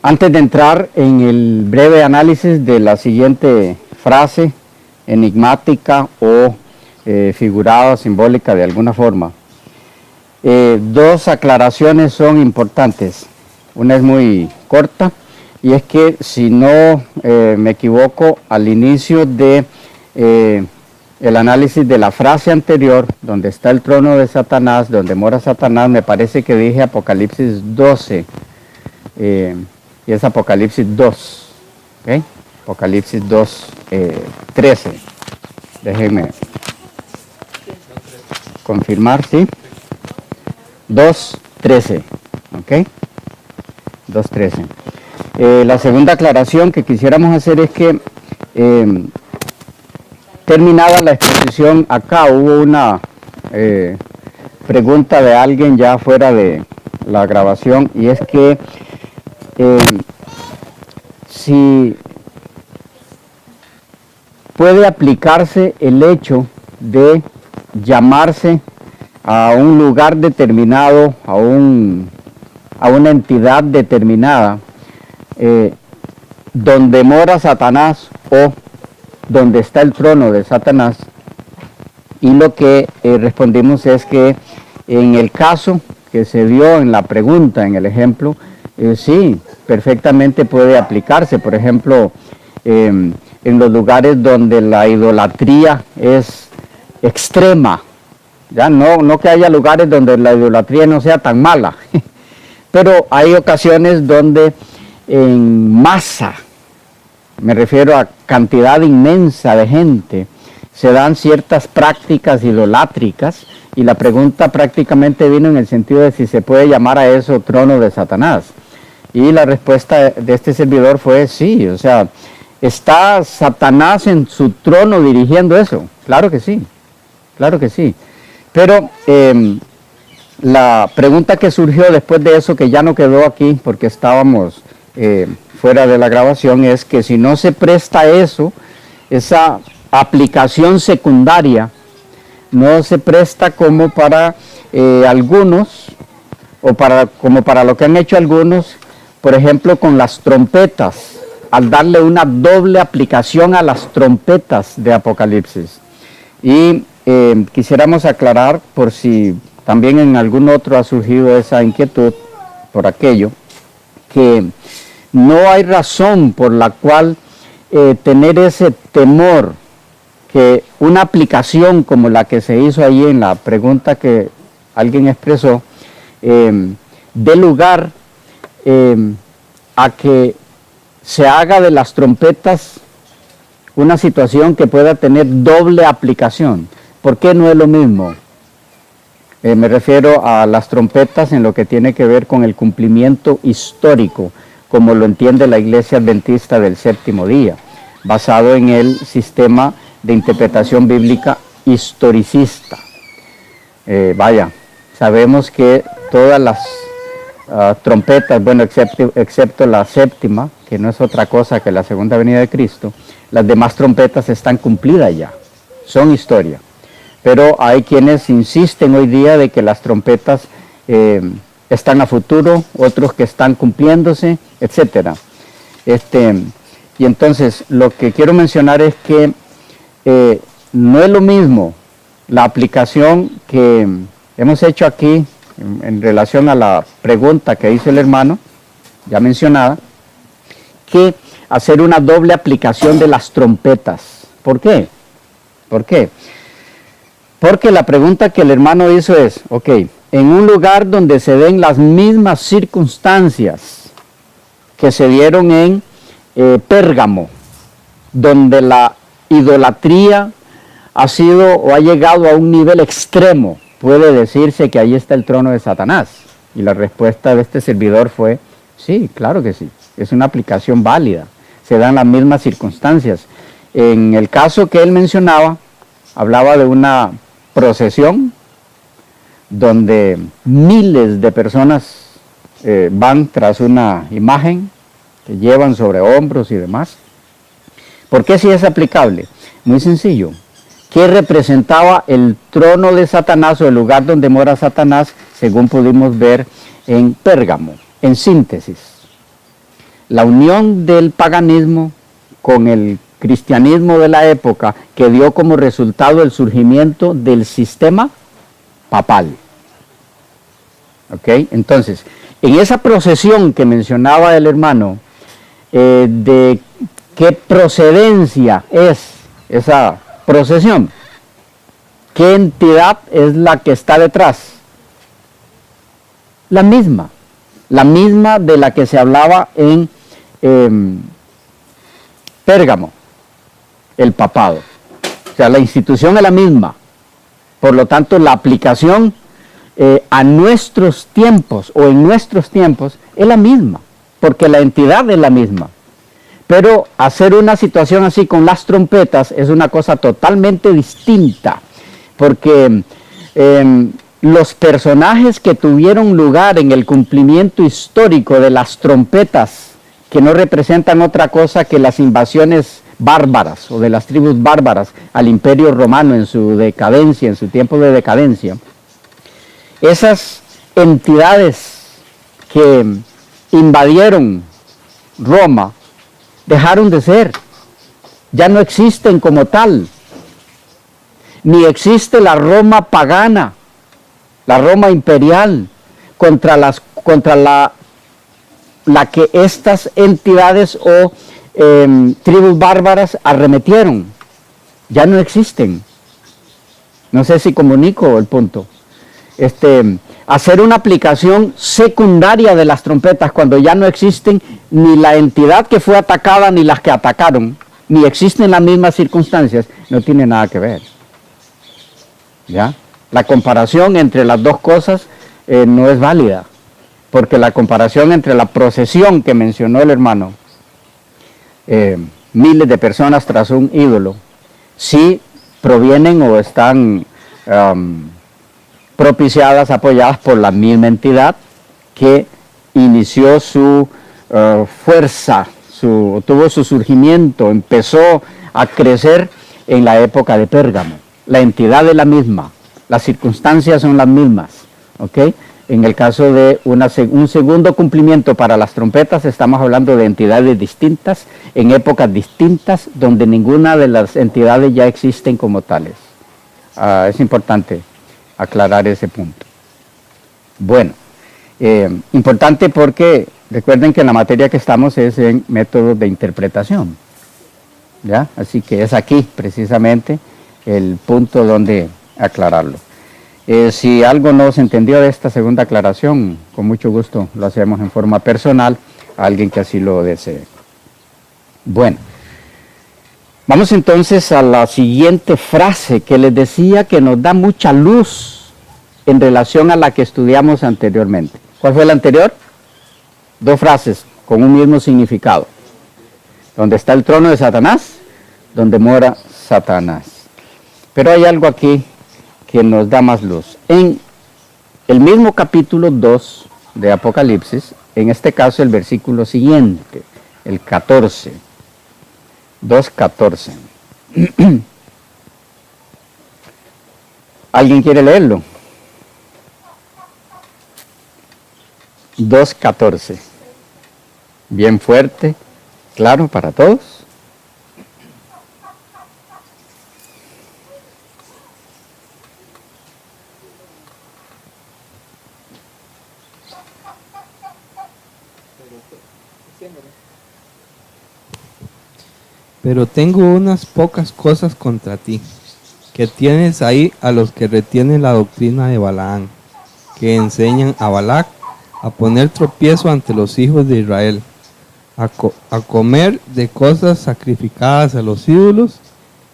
Antes de entrar en el breve análisis de la siguiente frase enigmática o figurada, simbólica de alguna forma, dos aclaraciones son importantes. Una es muy corta y es que, si no me equivoco, al inicio de el análisis de la frase anterior, donde está el trono de Satanás, donde mora Satanás, me parece que dije Apocalipsis 12, y es Apocalipsis 2, ¿okay? Apocalipsis 2, 13. Déjenme confirmar, ¿sí? 2, 13, ¿ok? 2, 13. La segunda aclaración que quisiéramos hacer es que, terminada la exposición, acá hubo una pregunta de alguien ya fuera de la grabación, y es que si puede aplicarse el hecho de llamarse a un lugar determinado, a una entidad determinada, donde mora Satanás o donde está el trono de Satanás. Y lo que respondimos es que en el caso que se dio en la pregunta, en el ejemplo, sí, perfectamente puede aplicarse. Por ejemplo, en los lugares donde la idolatría es extrema, ya no que haya lugares donde la idolatría no sea tan mala, pero hay ocasiones donde en masa, me refiero a cantidad inmensa de gente, se dan ciertas prácticas idolátricas, y la pregunta prácticamente vino en el sentido de si se puede llamar a eso trono de Satanás. Y la respuesta de este servidor fue sí. O sea, ¿está Satanás en su trono dirigiendo eso? Claro que sí, claro que sí. Pero la pregunta que surgió después de eso, que ya no quedó aquí porque estábamos fuera de la grabación, es que si no se presta eso, esa aplicación secundaria, no se presta como para algunos, o como para lo que han hecho algunos, por ejemplo con las trompetas, al darle una doble aplicación a las trompetas de Apocalipsis. Y quisiéramos aclarar, por si también en algún otro ha surgido esa inquietud por aquello, que no hay razón por la cual tener ese temor que una aplicación como la que se hizo ahí en la pregunta que alguien expresó, dé lugar a que se haga de las trompetas una situación que pueda tener doble aplicación. ¿Por qué no es lo mismo? Me refiero a las trompetas en lo que tiene que ver con el cumplimiento histórico, como lo entiende la Iglesia Adventista del Séptimo Día, basado en el sistema de interpretación bíblica historicista. Sabemos que todas las trompetas, bueno, excepto la séptima, que no es otra cosa que la segunda venida de Cristo, las demás trompetas están cumplidas ya, son historia. Pero hay quienes insisten hoy día de que las trompetas están a futuro, otros que están cumpliéndose, etc. Y entonces lo que quiero mencionar es que no es lo mismo la aplicación que hemos hecho aquí en relación a la pregunta que hizo el hermano, ya mencionada, que hacer una doble aplicación de las trompetas. ¿Por qué? ¿Por qué? Porque la pregunta que el hermano hizo es, ok, en un lugar donde se den las mismas circunstancias que se dieron en Pérgamo, donde la idolatría ha sido o ha llegado a un nivel extremo, ¿puede decirse que ahí está el trono de Satanás? Y la respuesta de este servidor fue, sí, claro que sí, es una aplicación válida, se dan las mismas circunstancias. En el caso que él mencionaba, hablaba de una procesión donde miles de personas van tras una imagen que llevan sobre hombros y demás. ¿Por qué si es aplicable? Muy sencillo. ¿Qué representaba el trono de Satanás o el lugar donde mora Satanás, según pudimos ver en Pérgamo? En síntesis, la unión del paganismo con el cristianismo de la época que dio como resultado el surgimiento del sistema papal. ¿Ok? Entonces, en esa procesión que mencionaba el hermano, de qué procedencia es esa procesión, qué entidad es la que está detrás, la misma de la que se hablaba en Pérgamo, el papado. O sea, la institución es la misma. Por lo tanto, la aplicación a nuestros tiempos o en nuestros tiempos es la misma, porque la entidad es la misma. Pero hacer una situación así con las trompetas es una cosa totalmente distinta, porque los personajes que tuvieron lugar en el cumplimiento histórico de las trompetas, que no representan otra cosa que las invasiones bárbaras o de las tribus bárbaras al Imperio Romano en su decadencia, en su tiempo de decadencia, esas entidades que invadieron Roma dejaron de ser, ya no existen como tal, ni existe la Roma pagana, la Roma imperial, contra la que estas entidades o tribus bárbaras arremetieron. Ya no existen. No sé si comunico el punto. Hacer una aplicación secundaria de las trompetas cuando ya no existen ni la entidad que fue atacada ni las que atacaron, ni existen las mismas circunstancias, no tiene nada que ver. ¿Ya? La comparación entre las dos cosas no es válida, porque la comparación entre la procesión que mencionó el hermano, miles de personas tras un ídolo, sí provienen o están propiciadas, apoyadas por la misma entidad que inició su fuerza, tuvo su surgimiento, empezó a crecer en la época de Pérgamo. La entidad es la misma, las circunstancias son las mismas, ¿ok? En el caso de un segundo cumplimiento para las trompetas, estamos hablando de entidades distintas, en épocas distintas, donde ninguna de las entidades ya existen como tales. Es importante aclarar ese punto. Bueno, importante porque recuerden que la materia que estamos es en métodos de interpretación, ¿ya? Así que es aquí precisamente el punto donde aclararlo. Si algo no se entendió de esta segunda aclaración, con mucho gusto lo hacemos en forma personal a alguien que así lo desee. Bueno, vamos entonces a la siguiente frase que les decía que nos da mucha luz en relación a la que estudiamos anteriormente. ¿Cuál fue la anterior? Dos frases con un mismo significado. ¿Dónde está el trono de Satanás? Donde mora Satanás. Pero hay algo aquí que nos da más luz. En el mismo capítulo 2 de Apocalipsis, en este caso el versículo siguiente, el 14, 2:14. ¿Alguien quiere leerlo? 2:14. Bien fuerte, claro para todos. Pero tengo unas pocas cosas contra ti, que tienes ahí a los que retienen la doctrina de Balaán, que enseñan a Balac a poner tropiezo ante los hijos de Israel, a comer de cosas sacrificadas a los ídolos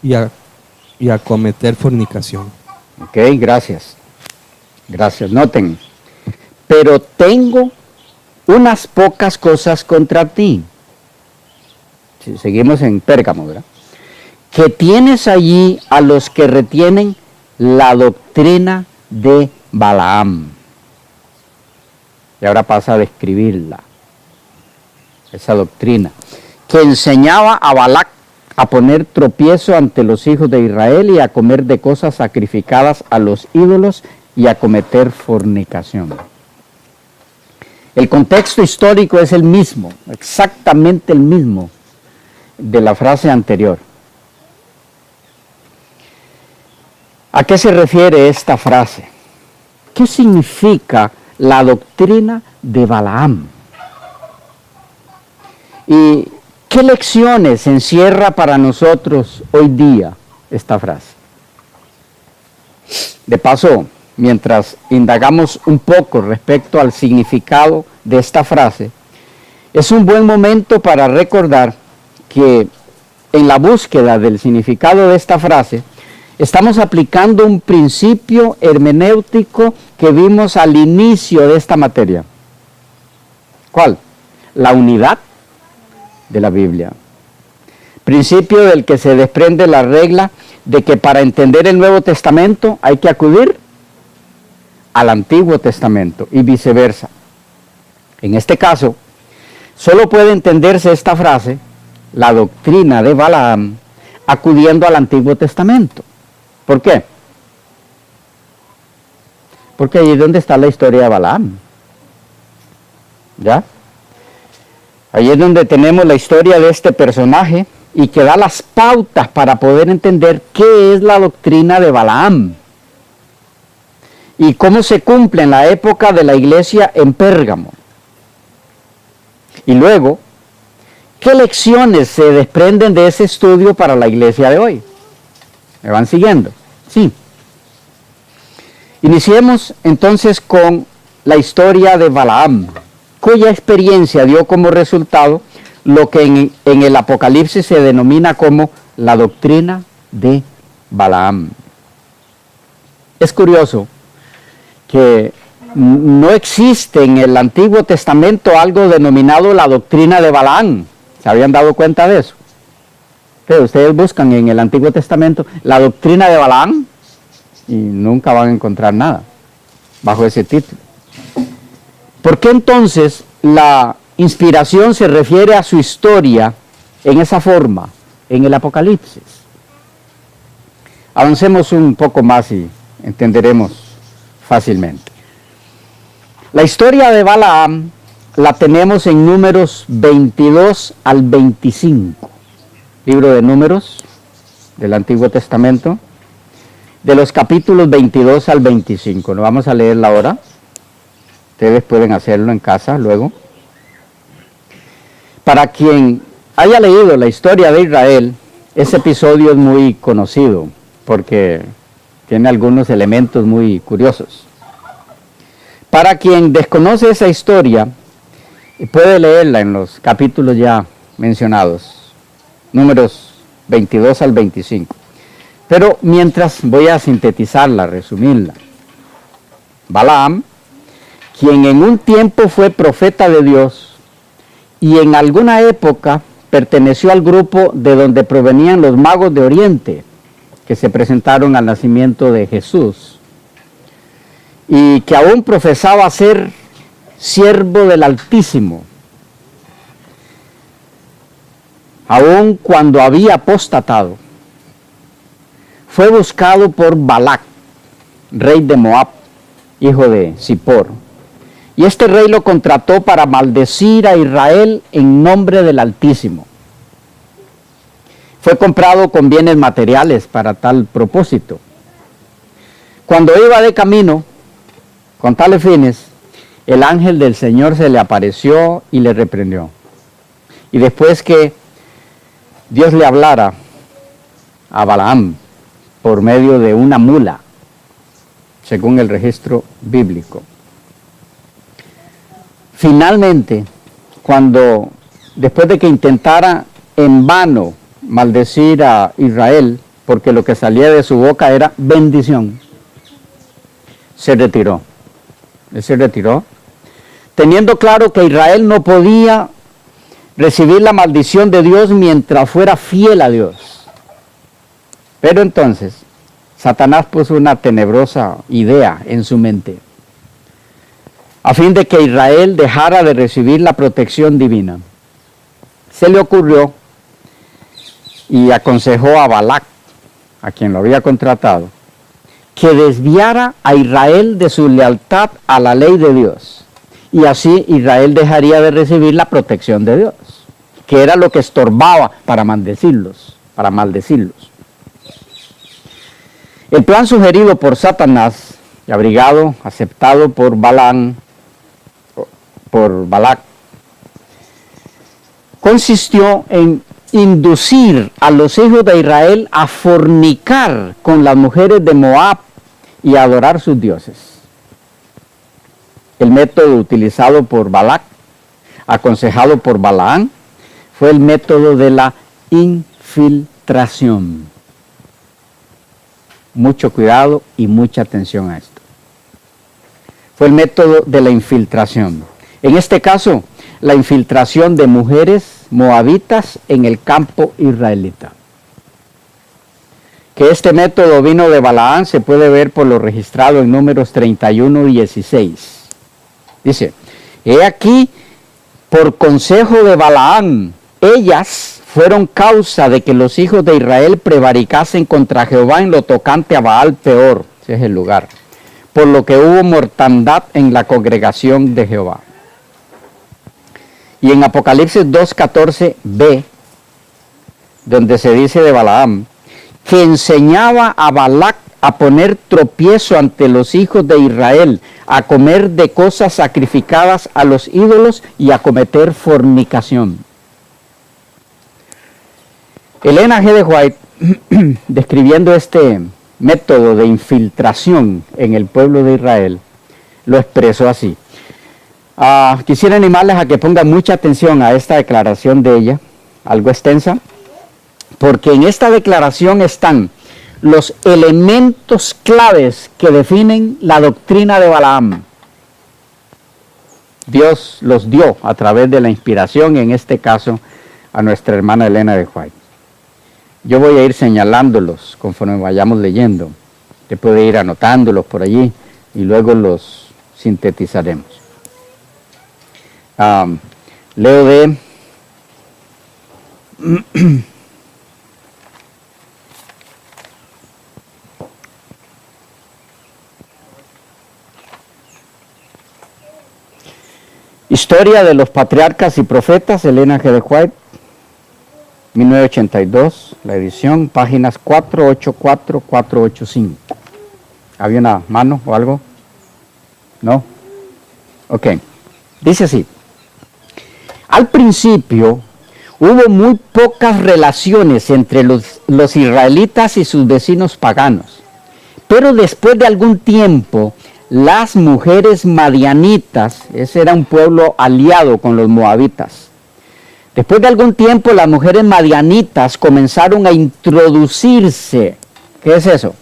y a cometer fornicación. Ok, gracias. Gracias. Noten, pero tengo unas pocas cosas contra ti. Si seguimos en Pérgamo, ¿verdad? Que tienes allí a los que retienen la doctrina de Balaam. Y ahora pasa a describirla, esa doctrina, que enseñaba a Balac a poner tropiezo ante los hijos de Israel y a comer de cosas sacrificadas a los ídolos y a cometer fornicación. El contexto histórico es el mismo, exactamente el mismo de la frase anterior. ¿A qué se refiere esta frase? ¿Qué significa la doctrina de Balaam? ¿Y qué lecciones encierra para nosotros hoy día esta frase? De paso, mientras indagamos un poco respecto al significado de esta frase, es un buen momento para recordar que en la búsqueda del significado de esta frase, estamos aplicando un principio hermenéutico que vimos al inicio de esta materia. ¿Cuál? La unidad de la Biblia. Principio del que se desprende la regla de que para entender el Nuevo Testamento hay que acudir al Antiguo Testamento y viceversa. En este caso, solo puede entenderse esta frase, la doctrina de Balaam, acudiendo al Antiguo Testamento. ¿Por qué? Porque ahí es donde está la historia de Balaam. ¿Ya? Ahí es donde tenemos la historia de este personaje y que da las pautas para poder entender qué es la doctrina de Balaam y cómo se cumple en la época de la iglesia en Pérgamo. Y luego, ¿qué lecciones se desprenden de ese estudio para la iglesia de hoy? ¿Me van siguiendo? Sí. Iniciemos entonces con la historia de Balaam, cuya experiencia dio como resultado lo que en el Apocalipsis se denomina como la doctrina de Balaam. Es curioso que no existe en el Antiguo Testamento algo denominado la doctrina de Balaam. ¿Se habían dado cuenta de eso? Pero ustedes buscan en el Antiguo Testamento la doctrina de Balaam y nunca van a encontrar nada bajo ese título. ¿Por qué entonces la inspiración se refiere a su historia en esa forma, en el Apocalipsis? Avancemos un poco más y entenderemos fácilmente. La historia de Balaam la tenemos en Números 22 al 25, libro de Números del Antiguo Testamento, de los capítulos 22 al 25. No vamos a leerla ahora. Ustedes pueden hacerlo en casa luego. Para quien haya leído la historia de Israel, ese episodio es muy conocido porque tiene algunos elementos muy curiosos. Para quien desconoce esa historia, puede leerla en los capítulos ya mencionados, Números 22 al 25. Pero mientras voy a sintetizarla, resumirla. Balaam, quien en un tiempo fue profeta de Dios y en alguna época perteneció al grupo de donde provenían los magos de Oriente, que se presentaron al nacimiento de Jesús, y que aún profesaba ser siervo del Altísimo, aun cuando había apostatado, fue buscado por Balac, rey de Moab, hijo de Zippor. Y este rey lo contrató para maldecir a Israel en nombre del Altísimo. Fue comprado con bienes materiales para tal propósito. Cuando iba de camino, con tales fines, el ángel del Señor se le apareció y le reprendió. Y después que Dios le hablara a Balaam por medio de una mula, según el registro bíblico. Finalmente, después de que intentara en vano maldecir a Israel, porque lo que salía de su boca era bendición, se retiró. Él se retiró, teniendo claro que Israel no podía recibir la maldición de Dios mientras fuera fiel a Dios. Pero entonces, Satanás puso una tenebrosa idea en su mente, a fin de que Israel dejara de recibir la protección divina. Se le ocurrió y aconsejó a Balac, a quien lo había contratado, que desviara a Israel de su lealtad a la ley de Dios y así Israel dejaría de recibir la protección de Dios, que era lo que estorbaba para maldecirlos, El plan sugerido por Satanás y abrigado, aceptado por Balac, consistió en inducir a los hijos de Israel a fornicar con las mujeres de Moab y a adorar sus dioses. El método utilizado por Balac, aconsejado por Balaam, fue el método de la infiltración. Mucho cuidado y mucha atención a esto. Fue el método de la infiltración. En este caso, la infiltración de mujeres moabitas en el campo israelita. Que este método vino de Balaam se puede ver por lo registrado en Números 31:16. Dice, he aquí, por consejo de Balaam, ellas fueron causa de que los hijos de Israel prevaricasen contra Jehová en lo tocante a Baal Peor, ese es el lugar, por lo que hubo mortandad en la congregación de Jehová. Y en Apocalipsis 2:14b, donde se dice de Balaam, que enseñaba a Balac a poner tropiezo ante los hijos de Israel, a comer de cosas sacrificadas a los ídolos y a cometer fornicación. Elena G. de White, describiendo este método de infiltración en el pueblo de Israel, lo expresó así. Quisiera animarles a que pongan mucha atención a esta declaración de ella, algo extensa, porque en esta declaración están los elementos claves que definen la doctrina de Balaam. Dios los dio a través de la inspiración, en este caso a nuestra hermana Elena de White. Yo voy a ir señalándolos conforme vayamos leyendo. Usted puede ir anotándolos por allí y luego los sintetizaremos. Leo de Historia de los Patriarcas y Profetas, Elena G. de White, 1982, la edición, páginas 484, 485. ¿Había una mano o algo? ¿No? Ok. Dice así. Al principio hubo muy pocas relaciones entre los israelitas y sus vecinos paganos, pero después de algún tiempo, las mujeres madianitas, ese era un pueblo aliado con los moabitas, después de algún tiempo las mujeres madianitas comenzaron a introducirse. ¿Qué es eso?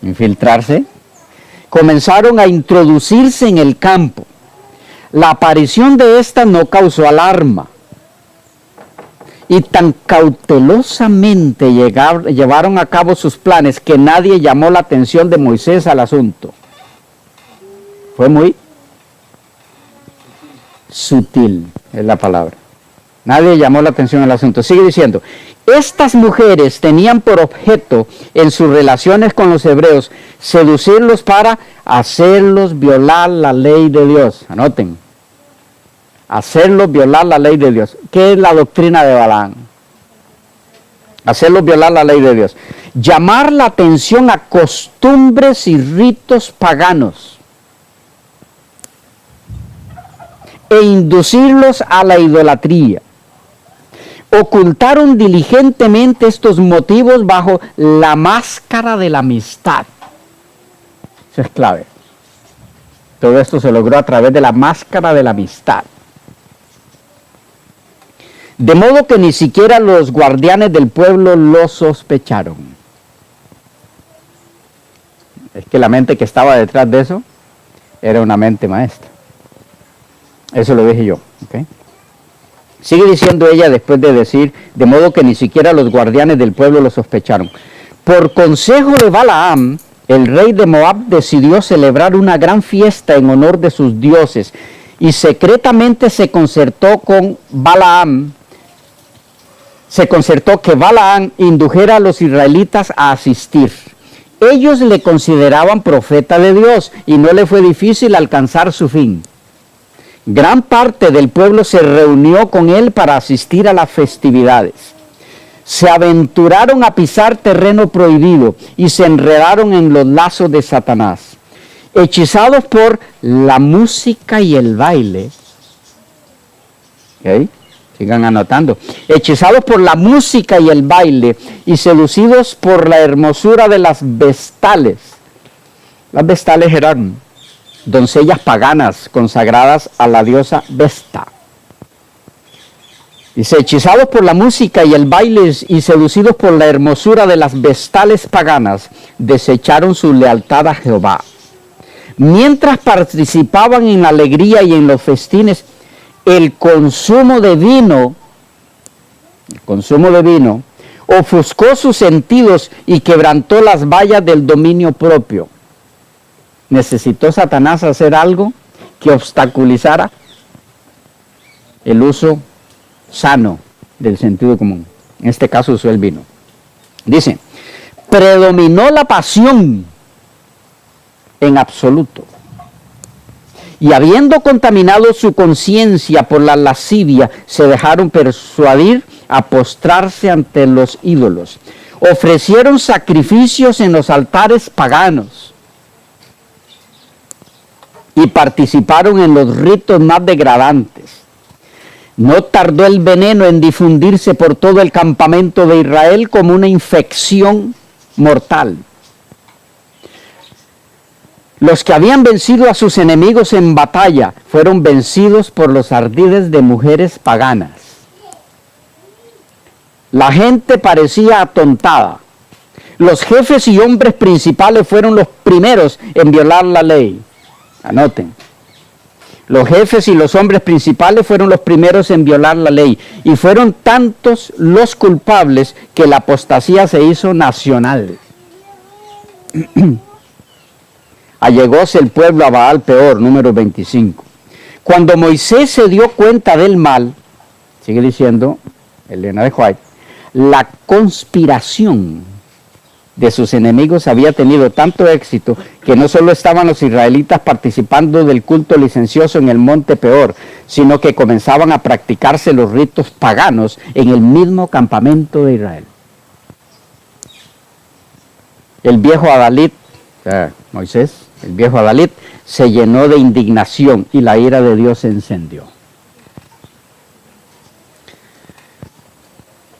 Infiltrarse. Comenzaron a introducirse en el campo. La aparición de estas no causó alarma. Y tan cautelosamente llevaron a cabo sus planes que nadie llamó la atención de Moisés al asunto. Fue muy sutil, es la palabra. Nadie llamó la atención al asunto. Sigue diciendo, estas mujeres tenían por objeto en sus relaciones con los hebreos seducirlos para hacerlos violar la ley de Dios. Anoten. Hacerlos violar la ley de Dios. ¿Qué es la doctrina de Balaam? Hacerlos violar la ley de Dios. Llamar la atención a costumbres y ritos paganos. E inducirlos a la idolatría. Ocultaron diligentemente estos motivos bajo la máscara de la amistad. Eso es clave. Todo esto se logró a través de la máscara de la amistad. De modo que ni siquiera los guardianes del pueblo lo sospecharon. Es que la mente que estaba detrás de eso era una mente maestra. Eso lo dije yo. ¿Okay? Sigue diciendo ella después de decir, de modo que ni siquiera los guardianes del pueblo lo sospecharon. Por consejo de Balaam, el rey de Moab decidió celebrar una gran fiesta en honor de sus dioses y secretamente se concertó que Balaam indujera a los israelitas a asistir. Ellos le consideraban profeta de Dios y no le fue difícil alcanzar su fin. Gran parte del pueblo se reunió con él para asistir a las festividades. Se aventuraron a pisar terreno prohibido y se enredaron en los lazos de Satanás. Hechizados por la música y el baile. ¿Okay? Sigan anotando. Hechizados por la música y el baile y seducidos por la hermosura de las vestales. Las vestales eran doncellas paganas consagradas a la diosa Vesta. Dice, hechizados por la música y el baile y seducidos por la hermosura de las vestales paganas, desecharon su lealtad a Jehová. Mientras participaban en la alegría y en los festines, el consumo de vino ofuscó sus sentidos y quebrantó las vallas del dominio propio. ¿Necesitó Satanás hacer algo que obstaculizara el uso sano del sentido común? En este caso usó el vino. Dice, predominó la pasión en absoluto. Y habiendo contaminado su conciencia por la lascivia, se dejaron persuadir a postrarse ante los ídolos. Ofrecieron sacrificios en los altares paganos y participaron en los ritos más degradantes. No tardó el veneno en difundirse por todo el campamento de Israel como una infección mortal. Los que habían vencido a sus enemigos en batalla fueron vencidos por los ardides de mujeres paganas. La gente parecía atontada. Los jefes y hombres principales fueron los primeros en violar la ley. Anoten. Los jefes y los hombres principales fueron los primeros en violar la ley. Y fueron tantos los culpables que la apostasía se hizo nacional. Allegóse el pueblo a Baal Peor, número 25. Cuando Moisés se dio cuenta del mal, sigue diciendo Elena de White, la conspiración de sus enemigos había tenido tanto éxito que no solo estaban los israelitas participando del culto licencioso en el monte Peor, sino que comenzaban a practicarse los ritos paganos en el mismo campamento de Israel. El viejo Adalid, Moisés, el viejo Adalid, se llenó de indignación y la ira de Dios se encendió.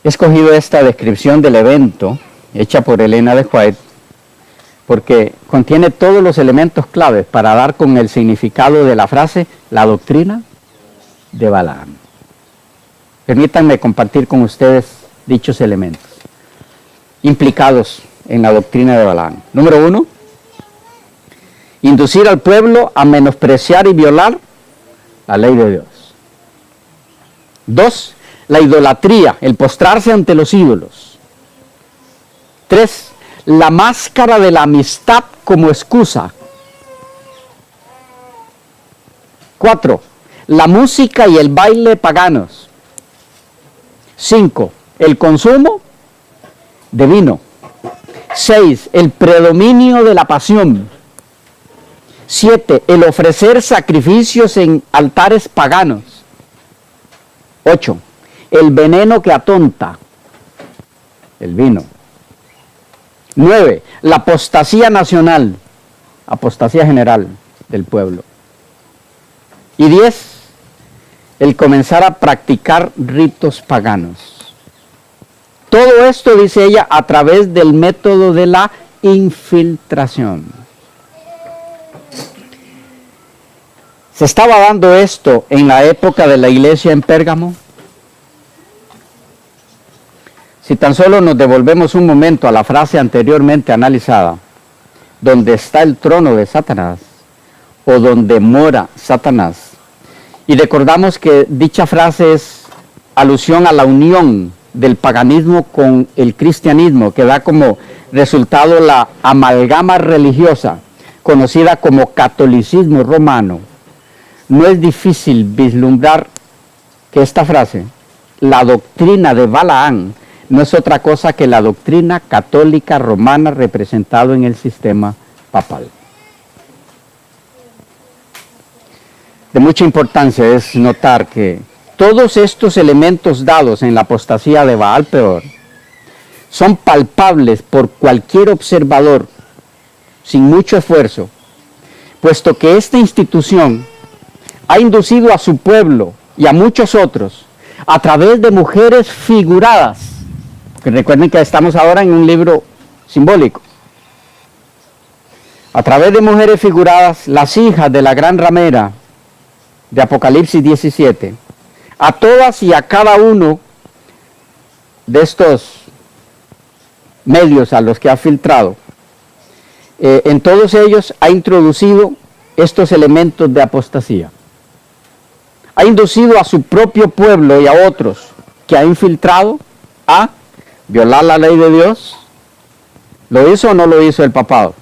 He escogido esta descripción del evento hecha por Elena de White porque contiene todos los elementos claves para dar con el significado de la frase la doctrina de Balaam. Permítanme compartir con ustedes dichos elementos implicados en la doctrina de Balaam. Número 1, inducir al pueblo a menospreciar y violar la ley de Dios. 2, la idolatría, el postrarse ante los ídolos. 3, la máscara de la amistad como excusa. 4, la música y el baile paganos. 5, el consumo de vino. 6, el predominio de la pasión. 7, el ofrecer sacrificios en altares paganos. 8, el veneno que atonta, el vino. 9, la apostasía nacional, apostasía general del pueblo. Y 10, el comenzar a practicar ritos paganos. Todo esto, dice ella, a través del método de la infiltración. ¿Se estaba dando esto en la época de la iglesia en Pérgamo? Si tan solo nos devolvemos un momento a la frase anteriormente analizada, donde está el trono de Satanás, o donde mora Satanás, y recordamos que dicha frase es alusión a la unión del paganismo con el cristianismo, que da como resultado la amalgama religiosa, conocida como catolicismo romano. No es difícil vislumbrar que esta frase, la doctrina de Balaam, no es otra cosa que la doctrina católica romana representado en el sistema papal. De mucha importancia es notar que todos estos elementos dados en la apostasía de Baal Peor son palpables por cualquier observador sin mucho esfuerzo, puesto que esta institución ha inducido a su pueblo y a muchos otros a través de mujeres figuradas, que recuerden que estamos ahora en un libro simbólico, a través de mujeres figuradas, las hijas de la gran ramera de Apocalipsis 17, a todas y a cada uno de estos medios a los que ha filtrado, en todos ellos ha introducido estos elementos de apostasía. Ha inducido a su propio pueblo y a otros que ha infiltrado a violar la ley de Dios. ¿Lo hizo o no lo hizo el papado?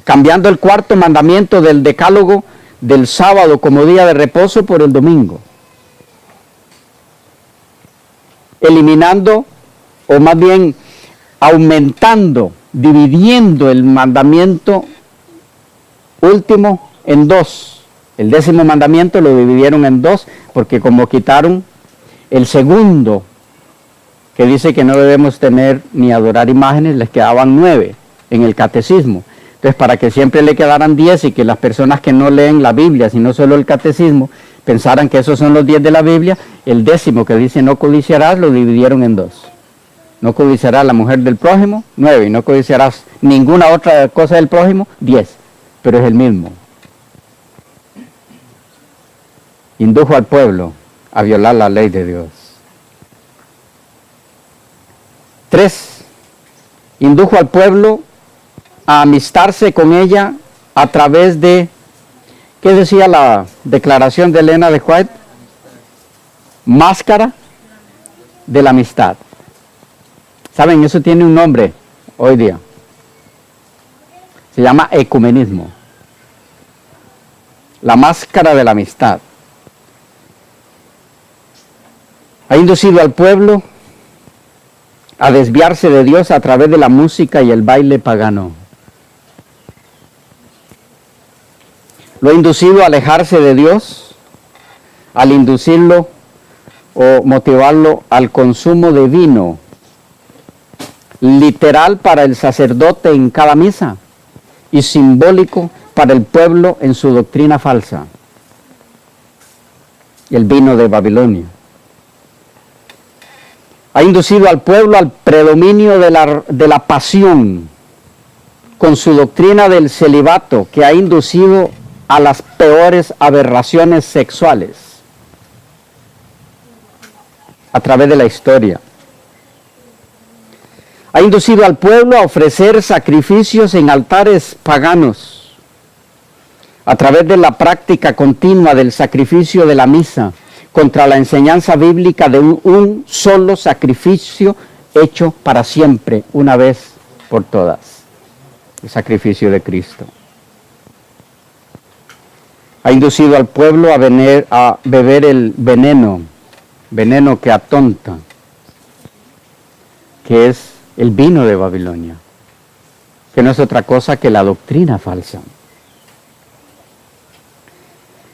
Cambiando el cuarto mandamiento del decálogo del sábado como día de reposo por el domingo. Eliminando, o más bien aumentando, dividiendo el mandamiento último en dos. El 10º mandamiento lo dividieron en dos, porque como quitaron el segundo, que dice que no debemos tener ni adorar imágenes, les quedaban 9 en el catecismo. Entonces, para que siempre le quedaran 10 y que las personas que no leen la Biblia, sino solo el catecismo, pensaran que esos son los 10 de la Biblia, el 10º que dice no codiciarás lo dividieron en dos. No codiciarás la mujer del prójimo, 9, y no codiciarás ninguna otra cosa del prójimo, 10, pero es el mismo. Indujo al pueblo a violar la ley de Dios. 3, indujo al pueblo a amistarse con ella a través de, ¿qué decía la declaración de Elena de White? Máscara de la amistad. ¿Saben? Eso tiene un nombre hoy día. Se llama ecumenismo. La máscara de la amistad. Ha inducido al pueblo a desviarse de Dios a través de la música y el baile pagano. Lo ha inducido a alejarse de Dios, al inducirlo o motivarlo al consumo de vino, literal para el sacerdote en cada misa y simbólico para el pueblo en su doctrina falsa, el vino de Babilonia. Ha inducido al pueblo al predominio de la pasión con su doctrina del celibato, que ha inducido a las peores aberraciones sexuales a través de la historia. Ha inducido al pueblo a ofrecer sacrificios en altares paganos a través de la práctica continua del sacrificio de la misa contra la enseñanza bíblica de un solo sacrificio hecho para siempre, una vez por todas, el sacrificio de Cristo. Ha inducido al pueblo a beber el veneno que atonta, que es el vino de Babilonia, que no es otra cosa que la doctrina falsa.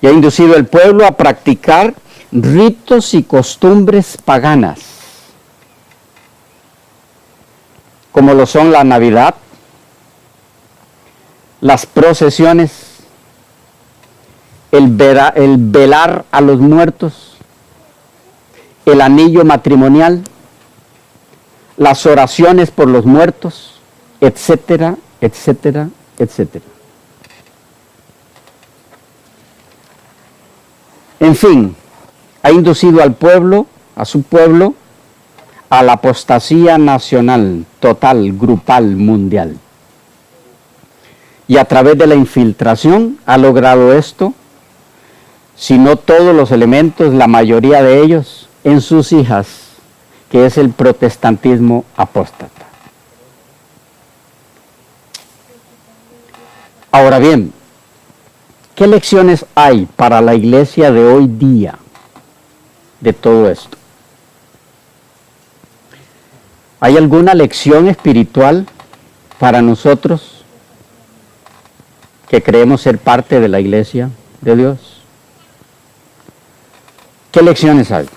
Y ha inducido al pueblo a practicar ritos y costumbres paganas, como lo son la Navidad, las procesiones, el velar a los muertos, el anillo matrimonial, las oraciones por los muertos, etcétera, etcétera, etcétera. En fin, ha inducido al pueblo, a su pueblo, a la apostasía nacional, total, grupal, mundial. Y a través de la infiltración ha logrado esto, si no todos los elementos, la mayoría de ellos, en sus hijas, que es el protestantismo apóstata. Ahora bien, ¿qué lecciones hay para la iglesia de hoy día de todo esto? ¿Hay alguna lección espiritual para nosotros que creemos ser parte de la iglesia de Dios? ¿Qué lecciones hay?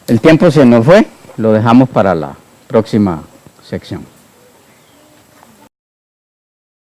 El tiempo se nos fue, lo dejamos para la próxima sección.